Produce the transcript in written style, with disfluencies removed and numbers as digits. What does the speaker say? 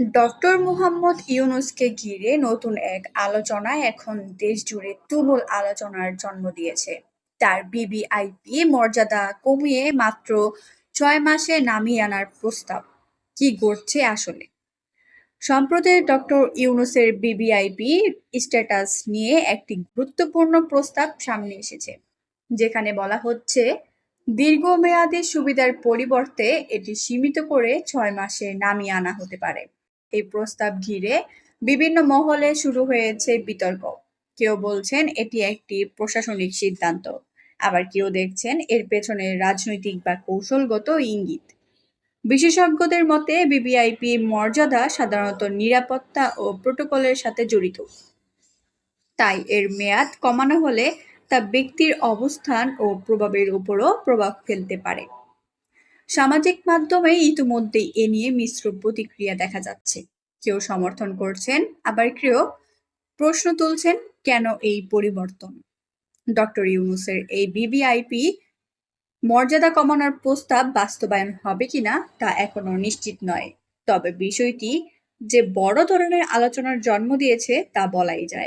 Doctor Muhammad ইউনূসকে ঘিরে নতুন এক আলোচনা এখন দেশজুড়ে তুমুল আলোচনার জন্ম দিয়েছে। তার ভিভিআইপি মর্যাদা কমিয়ে মাত্র ৬ মাসে নামিয়ে আনার প্রস্তাব। কি ঘটছে আসলে? সম্প্রতি ডক্টর ইউনূসের ভিভিআইপি স্ট্যাটাস নিয়ে একটি গুরুত্বপূর্ণ প্রস্তাব সামনে এসেছে, যেখানে বলা হচ্ছে দীর্ঘমেয়াদী সুবিধার পরিবর্তে এটি সীমিত করে ৬ মাসে নামিয়ে আনা হতে পারে। এই প্রস্তাব ঘিরে বিভিন্ন মহলে শুরু হয়েছে বিতর্ক। কেউ বলছেন এটি একটি প্রশাসনিক সিদ্ধান্ত, আবার কেউ দেখছেন এর পেছনে রাজনৈতিক বা কৌশলগত ইঙ্গিত। বিশেষজ্ঞদের মতে ভিভিআইপি মর্যাদা সাধারণত নিরাপত্তা ও প্রোটোকলের সাথে জড়িত, তাই এর মেয়াদ কমানো হলে তা ব্যক্তির অবস্থান ও প্রভাবের উপরও প্রভাব ফেলতে পারে। সামাজিক মাধ্যমে ইতিমধ্যেই এ নিয়ে মিশ্র প্রতিক্রিয়া দেখা যাচ্ছে। কেউ সমর্থন করছেন, আবার কেউ প্রশ্ন তুলছেন কেন এই পরিবর্তন। ডক্টর ইউনূসের এই ভিভিআইপি মর্যাদা কমানোর প্রস্তাব বাস্তবায়ন হবে কিনা তা এখনো নিশ্চিত নয়, তবে বিষয়টি যে বড় ধরনের আলোচনার জন্ম দিয়েছে তা বলাই যায়।